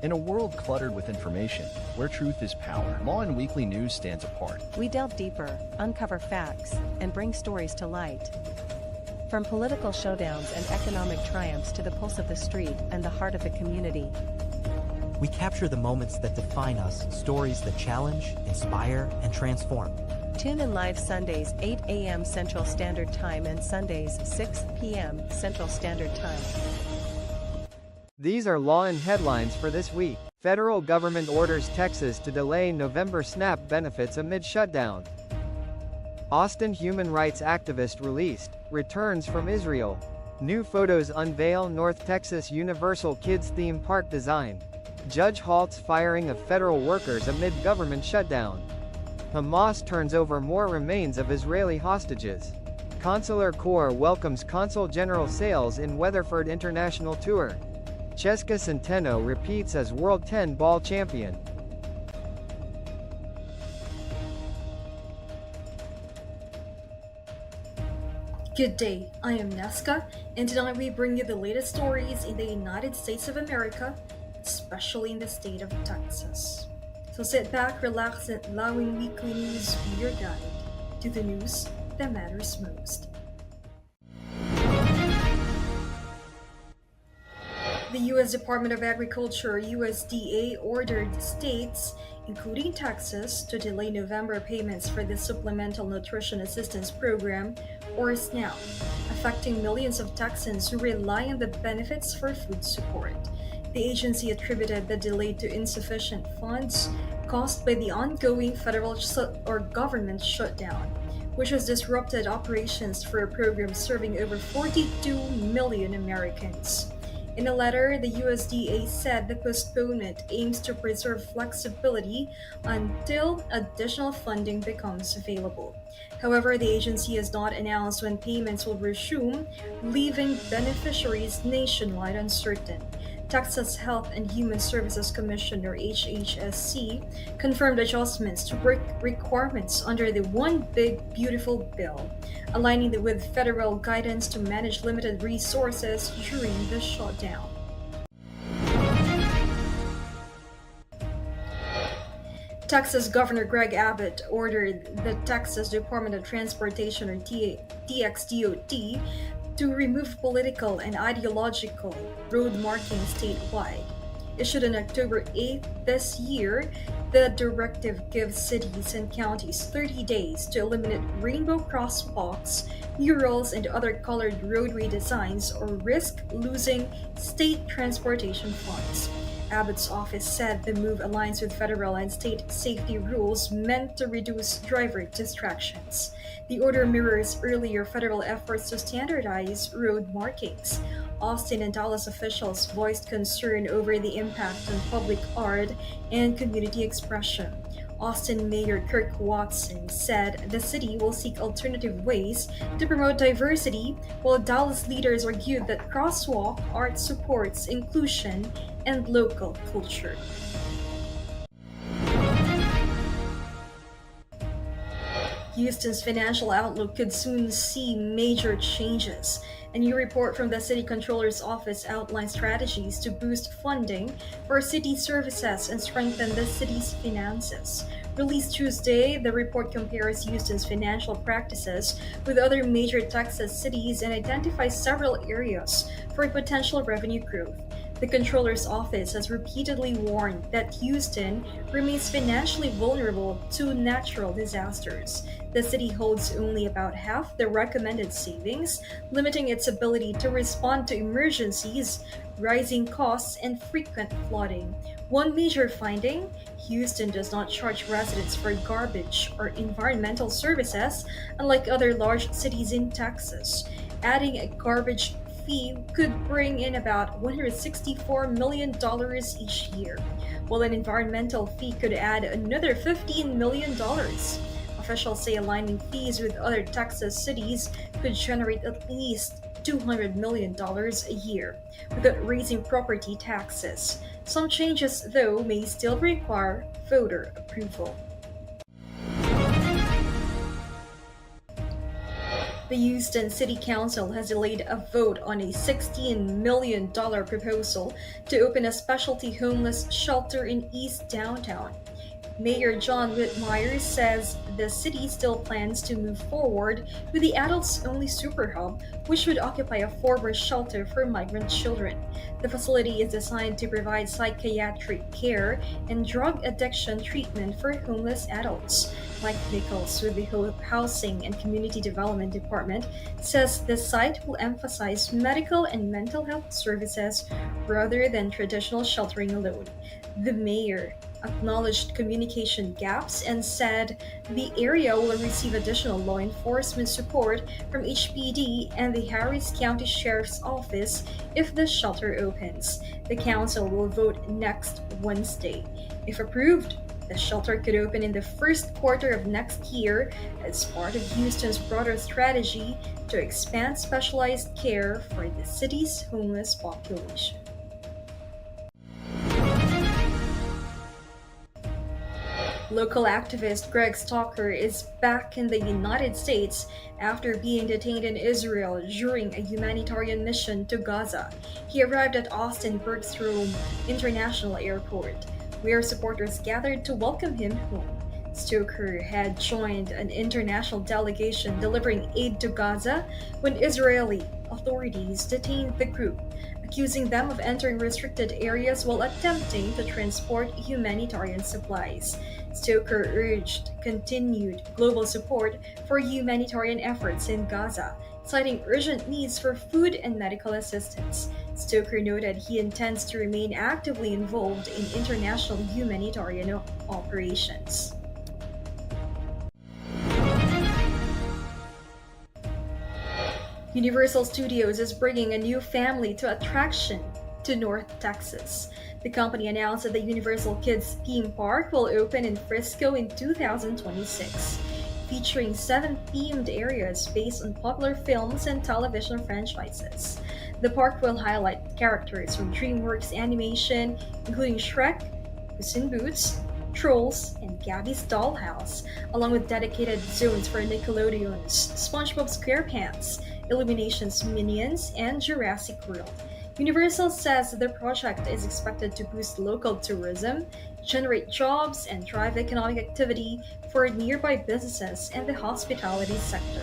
In a world cluttered with information, where truth is power, Lawin Weekly News stands apart. We delve deeper, uncover facts, and bring stories to light. From political showdowns and economic triumphs to the pulse of the street and the heart of the community. We capture the moments that define us, stories that challenge, inspire, and transform. Tune in live Sundays 8 a.m. Central Standard Time and Sundays 6 p.m. Central Standard Time. These are Lawin headlines for this week. Federal government orders Texas to delay November SNAP benefits amid shutdown. Austin human rights activist released, returns from Israel. New photos unveil North Texas Universal Kids theme park design. Judge halts firing of federal workers amid government shutdown. Hamas turns over more remains of Israeli hostages. Consular Corps welcomes Consul General Sales in Weatherford International Tour. Cheska Centeno repeats as World 10 Ball Champion. Good day, I am Nesca, and tonight we bring you the latest stories in the United States of America, especially in the state of Texas. So sit back, relax, and Lawin Weekly News be your guide to the news that matters most. The U.S. Department of Agriculture (USDA) ordered states, including Texas, to delay November payments for the Supplemental Nutrition Assistance Program, or SNAP, affecting millions of Texans who rely on the benefits for food support. The agency attributed the delay to insufficient funds caused by the ongoing federal or government shutdown, which has disrupted operations for a program serving over 42 million Americans. In a letter, the USDA said the postponement aims to preserve flexibility until additional funding becomes available. However, the agency has not announced when payments will resume, leaving beneficiaries nationwide uncertain. Texas Health and Human Services Commission, or HHSC, confirmed adjustments to work requirements under the One Big Beautiful Bill, aligning with federal guidance to manage limited resources during the shutdown. Texas Governor Greg Abbott ordered the Texas Department of Transportation, or TxDOT, to remove political and ideological road markings statewide. Issued on October 8th this year, the directive gives cities and counties 30 days to eliminate rainbow crosswalks, murals, and other colored roadway designs or risk losing state transportation funds. Abbott's office said the move aligns with federal and state safety rules meant to reduce driver distractions. The order mirrors earlier federal efforts to standardize road markings. Austin and Dallas officials voiced concern over the impact on public art and community expression. Austin Mayor Kirk Watson said the city will seek alternative ways to promote diversity, while Dallas leaders argued that crosswalk art supports inclusion and local culture. Houston's financial outlook could soon see major changes. A new report from the City Controller's Office outlines strategies to boost funding for city services and strengthen the city's finances. Released Tuesday, the report compares Houston's financial practices with other major Texas cities and identifies several areas for potential revenue growth. The Controller's Office has repeatedly warned that Houston remains financially vulnerable to natural disasters. The city holds only about half the recommended savings, limiting its ability to respond to emergencies, rising costs, and frequent flooding. One major finding: Houston does not charge residents for garbage or environmental services, unlike other large cities in Texas. Adding a garbage fee could bring in about $164 million each year, while an environmental fee could add another $15 million. Officials say aligning fees with other Texas cities could generate at least $200 million a year, without raising property taxes. Some changes, though, may still require voter approval. The Houston City Council has delayed a vote on a $16 million proposal to open a specialty homeless shelter in East Downtown. Mayor John Whitmire says the city still plans to move forward with the adults-only super hub, which would occupy a former shelter for migrant children. The facility is designed to provide psychiatric care and drug addiction treatment for homeless adults. Mike Nichols with the Housing and Community Development Department says the site will emphasize medical and mental health services rather than traditional sheltering alone. The mayor acknowledged communication gaps and said the area will receive additional law enforcement support from HPD and the Harris County Sheriff's Office if the shelter opens. The council will vote next Wednesday. If approved, the shelter could open in the first quarter of next year as part of Houston's broader strategy to expand specialized care for the city's homeless population. Local activist Greg Stalker is back in the United States after being detained in Israel during a humanitarian mission to Gaza. He arrived at Austin Bergstrom International Airport, where supporters gathered to welcome him home. Stoker had joined an international delegation delivering aid to Gaza when Israeli authorities detained the group, accusing them of entering restricted areas while attempting to transport humanitarian supplies. Stoker urged continued global support for humanitarian efforts in Gaza, citing urgent needs for food and medical assistance. Stoker noted he intends to remain actively involved in international humanitarian operations. Universal Studios is bringing a new family to attraction to North Texas. The company announced that the Universal Kids theme park will open in Frisco in 2026, featuring 7 themed areas based on popular films and television franchises. The park will highlight characters from DreamWorks Animation, including Shrek, Puss in Boots, Trolls, and Gabby's Dollhouse, along with dedicated zones for Nickelodeon's SpongeBob SquarePants, Illumination's Minions, and Jurassic World. Universal says the project is expected to boost local tourism, generate jobs, and drive economic activity for nearby businesses and the hospitality sector.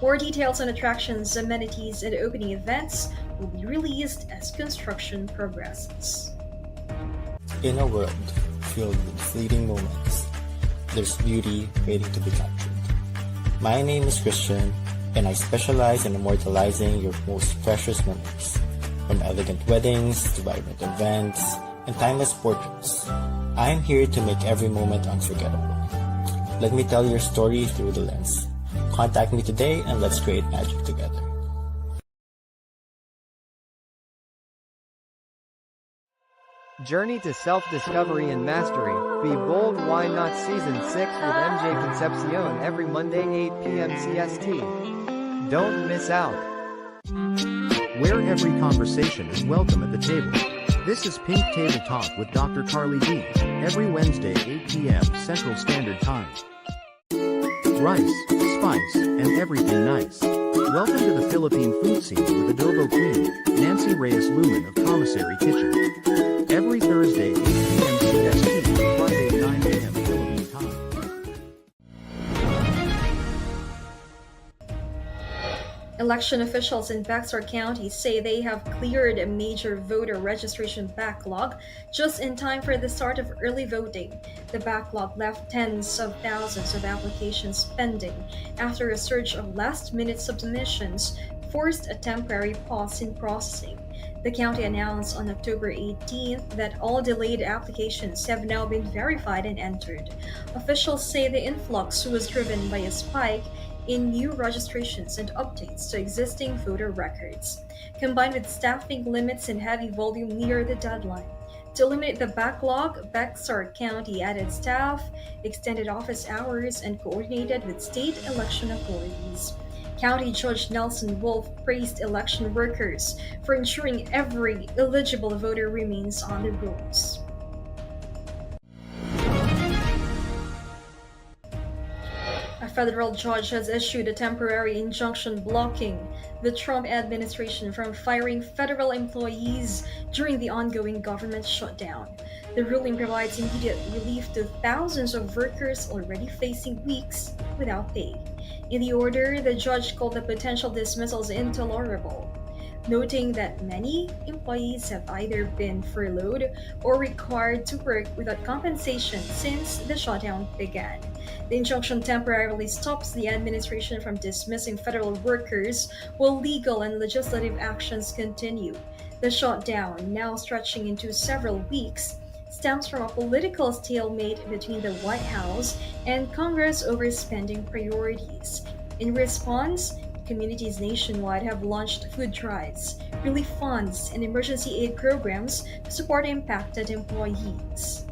More details on attractions, amenities, and opening events will be released as construction progresses. In a world filled with fleeting moments, there's beauty waiting to be captured. My name is Christian, and I specialize in immortalizing your most precious memories. From elegant weddings to vibrant events and timeless portraits, I am here to make every moment unforgettable. Let me tell your story through the lens. Contact me today and let's create magic together. Journey to self-discovery and mastery. Be bold, why not? Season 6 with MJ Concepcion every Monday 8 p.m. CST. Don't miss out. Where every conversation is welcome at the table. This is Pink Table Talk with Dr. Carly D. Every Wednesday 8 p.m. Central Standard Time. Rice, spice, and everything nice. Welcome to the Philippine food scene with Adobo Queen, Nancy Reyes Lumen of Commissary Kitchen. Every Thursday 8 p.m. CST, Friday 9 a.m. Philippine time. Election officials in Bexar County say they have cleared a major voter registration backlog just in time for the start of early voting. The backlog left tens of thousands of applications pending after a surge of last-minute submissions forced a temporary pause in processing. The county announced on October 18th that all delayed applications have now been verified and entered. Officials say the influx was driven by a spike in new registrations and updates to existing voter records, combined with staffing limits and heavy volume near the deadline. To eliminate the backlog, Bexar County added staff, extended office hours, and coordinated with state election authorities. County Judge Nelson Wolf praised election workers for ensuring every eligible voter remains on the rolls. A federal judge has issued a temporary injunction blocking the Trump administration from firing federal employees during the ongoing government shutdown. The ruling provides immediate relief to thousands of workers already facing weeks without pay. In the order, the judge called the potential dismissals intolerable, noting that many employees have either been furloughed or required to work without compensation since the shutdown began. The injunction temporarily stops the administration from dismissing federal workers while legal and legislative actions continue. The shutdown, now stretching into several weeks, stems from a political stalemate between the White House and Congress over spending priorities. In response, communities nationwide have launched food drives, relief funds, and emergency aid programs to support impacted employees.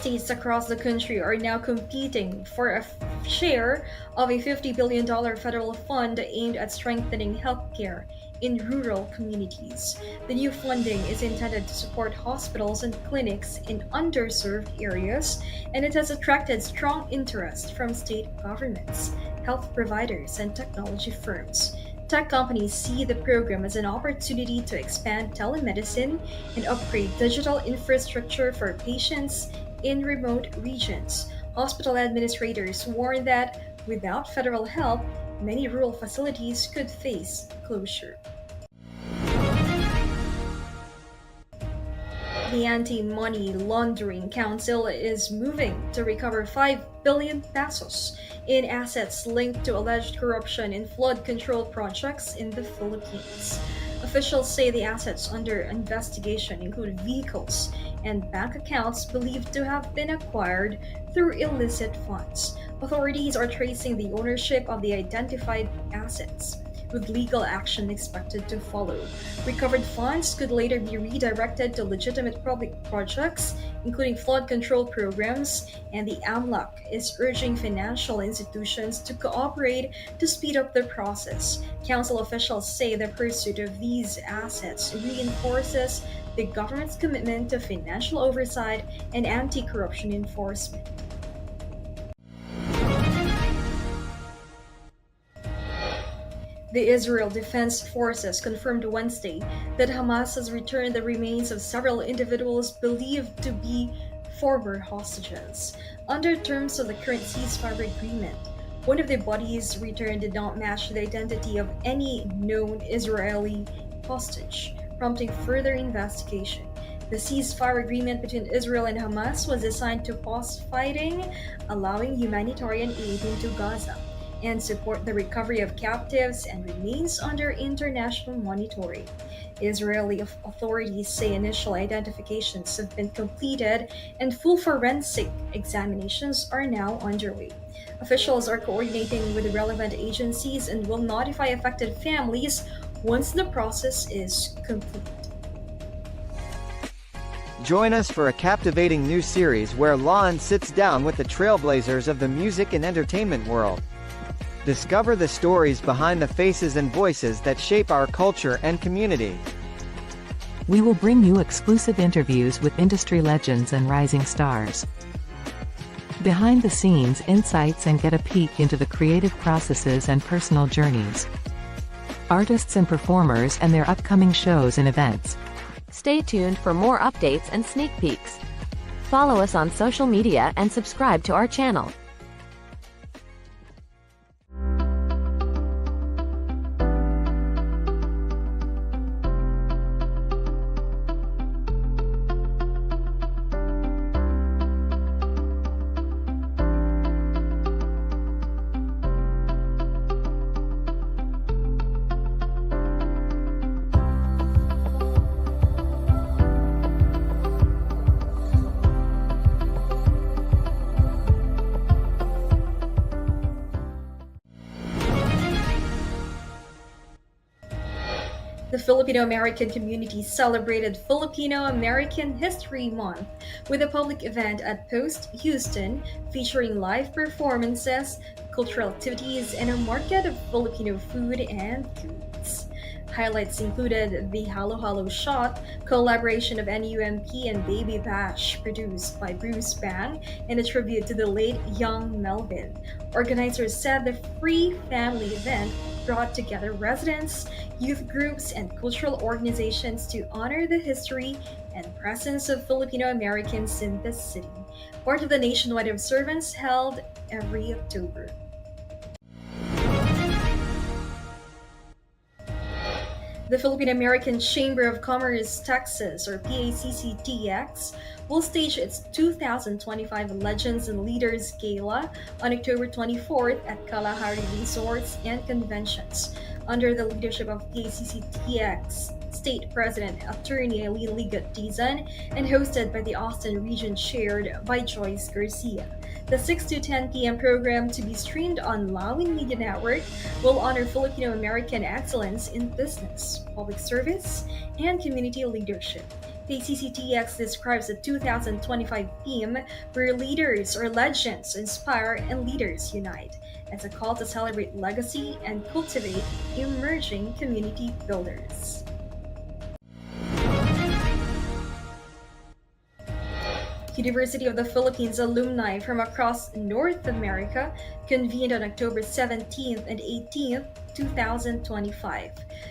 States across the country are now competing for a share of a $50 billion federal fund aimed at strengthening healthcare in rural communities. The new funding is intended to support hospitals and clinics in underserved areas, and it has attracted strong interest from state governments, health providers, and technology firms. Tech companies see the program as an opportunity to expand telemedicine and upgrade digital infrastructure for patients in remote regions. Hospital administrators warn that without federal help, many rural facilities could face closure. The Anti-Money Laundering Council is moving to recover 5 billion pesos in assets linked to alleged corruption in flood control projects in the Philippines. Officials say the assets under investigation include vehicles and bank accounts believed to have been acquired through illicit funds. Authorities are tracing the ownership of the identified assets, with legal action expected to follow. Recovered funds could later be redirected to legitimate public projects, including flood control programs, and the AMLAC is urging financial institutions to cooperate to speed up the process. Council officials say the pursuit of these assets reinforces the government's commitment to financial oversight and anti-corruption enforcement. The Israel Defense Forces confirmed Wednesday that Hamas has returned the remains of several individuals believed to be former hostages. Under terms of the current ceasefire agreement, one of the bodies returned did not match the identity of any known Israeli hostage, prompting further investigation. The ceasefire agreement between Israel and Hamas was designed to pause fighting, allowing humanitarian aid into Gaza, and support the recovery of captives and remains under international monitoring. Israeli authorities say initial identifications have been completed and full forensic examinations are now underway. Officials are coordinating with the relevant agencies and will notify affected families once the process is complete. Join us for a captivating new series where Lawin sits down with the trailblazers of the music and entertainment world. Discover the stories behind the faces and voices that shape our culture and community. We will bring you exclusive interviews with industry legends and rising stars. Behind the scenes insights and get a peek into the creative processes and personal journeys. Artists and performers and their upcoming shows and events. Stay tuned for more updates and sneak peeks. Follow us on social media and subscribe to our channel. The Filipino-American community celebrated Filipino-American History Month with a public event at Post Houston featuring live performances, cultural activities, and a market of Filipino food and goods. Highlights included the Halo Halo Shot collaboration of NUMP and Baby Bash, produced by Bruce Bang, and a tribute to the late young Melvin. Organizers said the free family event brought together residents, youth groups, and cultural organizations to honor the history and presence of Filipino Americans in the city, part of the nationwide observance held every October. The Philippine American Chamber of Commerce Texas, or PACCTX, will stage its 2025 Legends and Leaders Gala on October 24th at Kalahari Resorts and Conventions, under the leadership of PACCTX State President Attorney Eileen Ligot Dizon, and hosted by the Austin region chaired by Joyce Garcia. The 6 to 10 p.m. program, to be streamed on Lawin Media Network, will honor Filipino American excellence in business, public service, and community leadership. The CCTX describes the 2025 theme, where leaders or legends inspire and leaders unite, as a call to celebrate legacy and cultivate emerging community builders. University of the Philippines alumni from across North America convened on October 17th and 18th, 2025,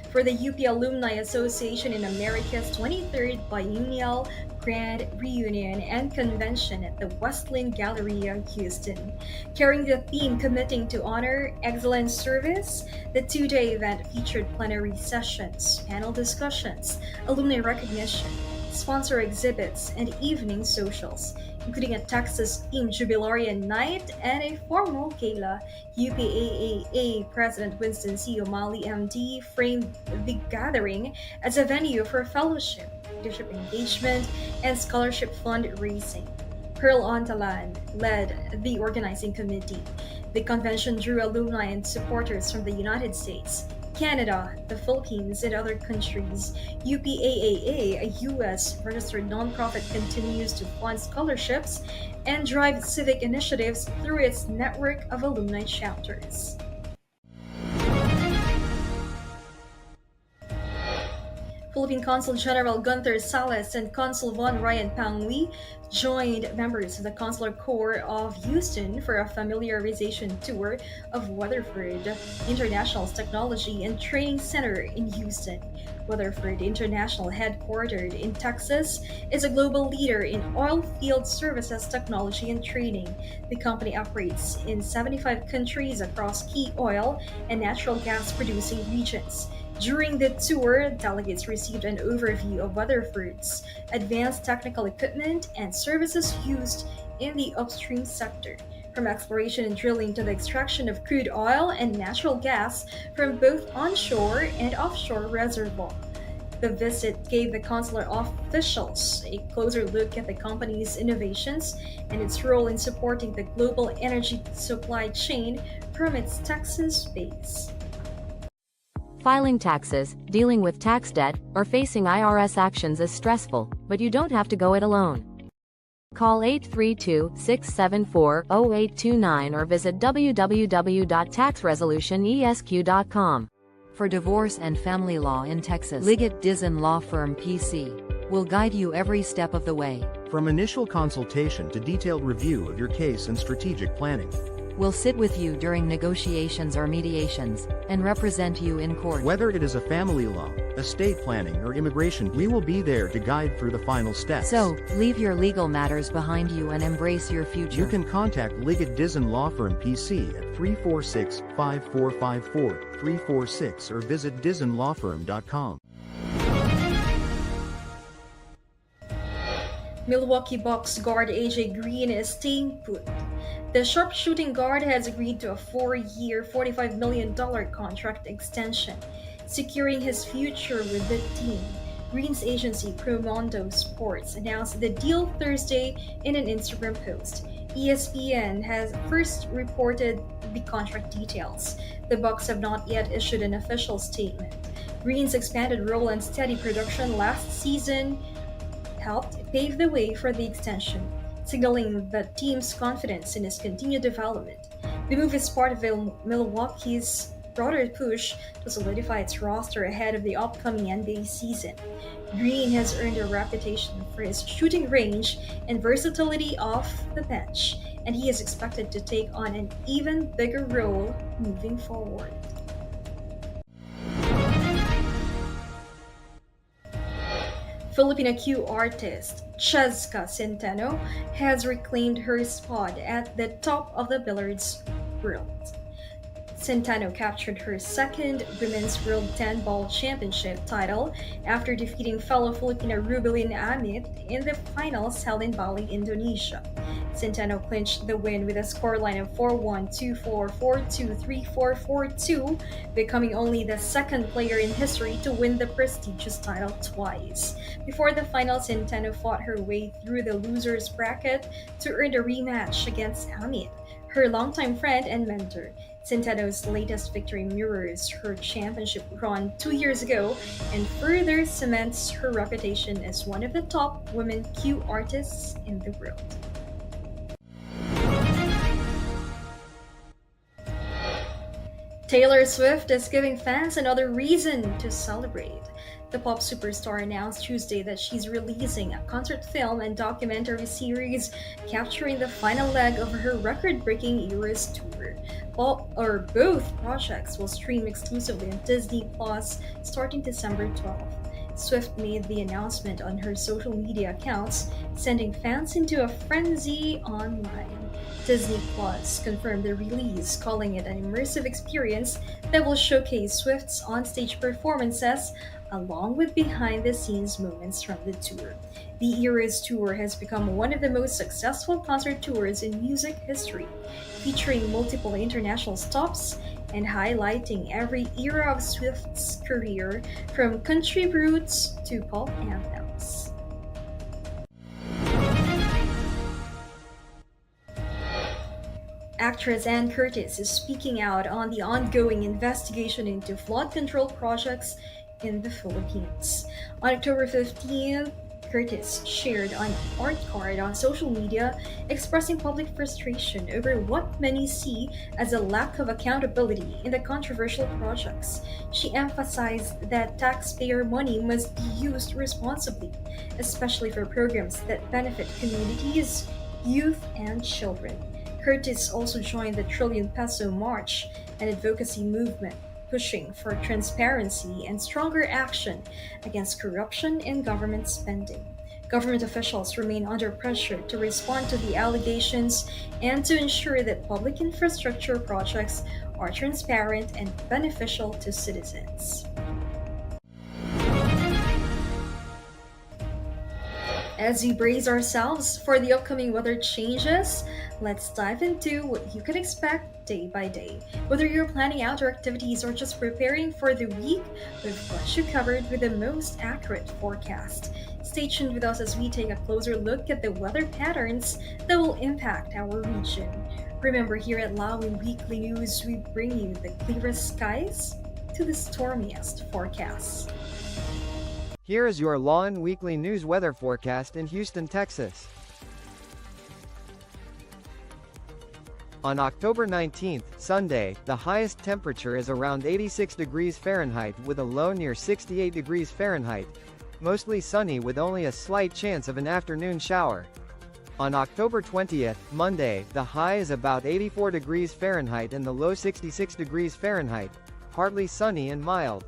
for the UP Alumni Association in America's 23rd Biennial Grand Reunion and Convention at the Westlake Galleria, Houston. Carrying the theme "Committing to Honor, Excellent Service," the two-day event featured plenary sessions, panel discussions, alumni recognition, sponsor exhibits, and evening socials, including a Texas-themed Jubilarian night and a formal gala. UPAAA President Winston C. O'Malley, MD, framed the gathering as a venue for fellowship, leadership engagement, and scholarship fundraising. Pearl Ontalan led the organizing committee. The convention drew alumni and supporters from the United States, Canada, the Philippines, and other countries. UPAAA, a U.S. registered nonprofit, continues to fund scholarships and drive civic initiatives through its network of alumni chapters. Philippine Consul General Gunther Salas and Consul Von Ryan Pangui joined members of the Consular Corps of Houston for a familiarization tour of Weatherford International's Technology and Training Center in Houston. Weatherford International, headquartered in Texas, is a global leader in oil field services, technology, and training. The company operates in 75 countries across key oil and natural gas producing regions. During the tour, delegates received an overview of Weatherford's advanced technical equipment and services used in the upstream sector, from exploration and drilling to the extraction of crude oil and natural gas from both onshore and offshore reservoirs. The visit gave the consular officials a closer look at the company's innovations and its role in supporting the global energy supply chain from its Texas base. Filing taxes, dealing with tax debt, or facing IRS actions is stressful, but you don't have to go it alone. Call 832-674-0829 or visit www.taxresolutionesq.com. For divorce and family law in Texas, Ligot Dizon Law Firm PC will guide you every step of the way. From initial consultation to detailed review of your case and strategic planning. We'll sit with you during negotiations or mediations, and represent you in court. Whether it is a family law, estate planning, or immigration, we will be there to guide through the final steps. So, leave your legal matters behind you and embrace your future. You can contact Ligot Dizon Law Firm PC at 346-5454-346 or visit dizonlawfirm.com. Milwaukee Bucks guard AJ Green is staying put. The sharpshooting guard has agreed to a 4-year, $45 million contract extension, securing his future with the team. Green's agency, Promondo Sports, announced the deal Thursday in an Instagram post. ESPN has first reported the contract details. The Bucks have not yet issued an official statement. Green's expanded role and steady production last season helped pave the way for the extension, signaling the team's confidence in his continued development. The move is part of Milwaukee's broader push to solidify its roster ahead of the upcoming NBA season. Green has earned a reputation for his shooting range and versatility off the bench, and he is expected to take on an even bigger role moving forward. Filipino Q artist Cheska Centeno has reclaimed her spot at the top of the billiards world. Centeno captured her second Women's World 10 Ball Championship title after defeating fellow Filipino Rubilin Amit in the finals held in Bali, Indonesia. Centeno clinched the win with a scoreline of 4-1, 2-4, 4-2, 3-4, 4-2, becoming only the second player in history to win the prestigious title twice. Before the finals, Centeno fought her way through the losers bracket to earn a rematch against Amit, her longtime friend and mentor. Centeno's latest victory mirrors her championship run 2 years ago and further cements her reputation as one of the top women Q artists in the world. Taylor Swift is giving fans another reason to celebrate. The pop superstar announced Tuesday that she's releasing a concert film and documentary series capturing the final leg of her record-breaking Eras tour. Both projects will stream exclusively on Disney Plus starting December 12th. Swift made the announcement on her social media accounts, sending fans into a frenzy online. Disney Plus confirmed the release, calling it an immersive experience that will showcase Swift's onstage performances along with behind-the-scenes moments from the tour. The Eras Tour has become one of the most successful concert tours in music history, featuring multiple international stops and highlighting every era of Swift's career, from country roots to pop anthems. Actress Ann Curtis is speaking out on the ongoing investigation into flood control projects in the Philippines. On October 15th, Curtis shared an art card on social media expressing public frustration over what many see as a lack of accountability in the controversial projects. She emphasized that taxpayer money must be used responsibly, especially for programs that benefit communities, youth, and children. Curtis also joined the Trillion Peso March, an advocacy movement pushing for transparency and stronger action against corruption in government spending. Government officials remain under pressure to respond to the allegations and to ensure that public infrastructure projects are transparent and beneficial to citizens. As we brace ourselves for the upcoming weather changes, let's dive into what you can expect day by day. Whether you're planning outdoor activities or just preparing for the week, we've got you covered with the most accurate forecast. Stay tuned with us as we take a closer look at the weather patterns that will impact our region. Remember, here at Lawin Weekly News, we bring you the clearest skies to the stormiest forecasts. Here is your Lawin Weekly News weather forecast in Houston, Texas. On October 19th, Sunday, the highest temperature is around 86 degrees Fahrenheit with a low near 68 degrees Fahrenheit. Mostly sunny with only a slight chance of an afternoon shower. On October 20th, Monday, the high is about 84 degrees Fahrenheit and the low 66 degrees Fahrenheit. Partly sunny and mild.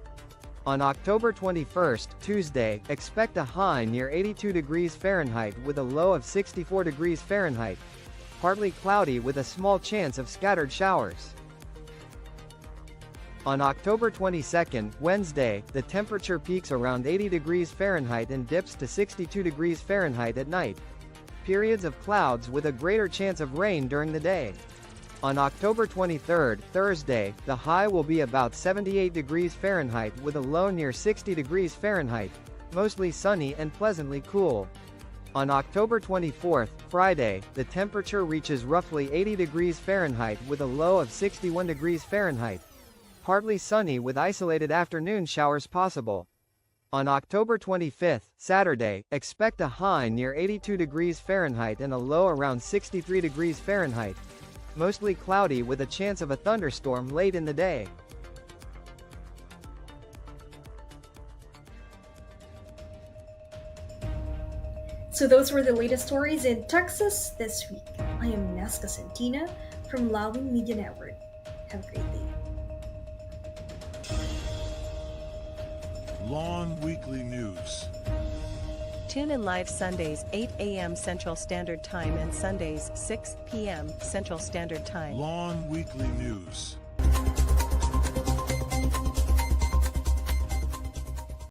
On October 21st, Tuesday, expect a high near 82 degrees Fahrenheit with a low of 64 degrees Fahrenheit. Partly cloudy with a small chance of scattered showers. On October 22nd, Wednesday, the temperature peaks around 80 degrees Fahrenheit and dips to 62 degrees Fahrenheit at night. Periods of clouds with a greater chance of rain during the day. On October 23rd, Thursday, the high will be about 78 degrees Fahrenheit with a low near 60 degrees Fahrenheit. Mostly sunny and pleasantly cool. On October 24th, Friday, the temperature reaches roughly 80 degrees Fahrenheit with a low of 61 degrees Fahrenheit. Partly sunny with isolated afternoon showers possible. On October 25th, Saturday, expect a high near 82 degrees Fahrenheit and a low around 63 degrees Fahrenheit. Mostly cloudy with a chance of a thunderstorm late in the day. So those were the latest stories in Texas this week. I am Nesca Santina from Lawin Media Network. Have a great day. Lawin Weekly News. Tune in live Sundays 8 a.m. Central Standard Time and Sundays 6 p.m. Central Standard Time. Lawin Weekly News.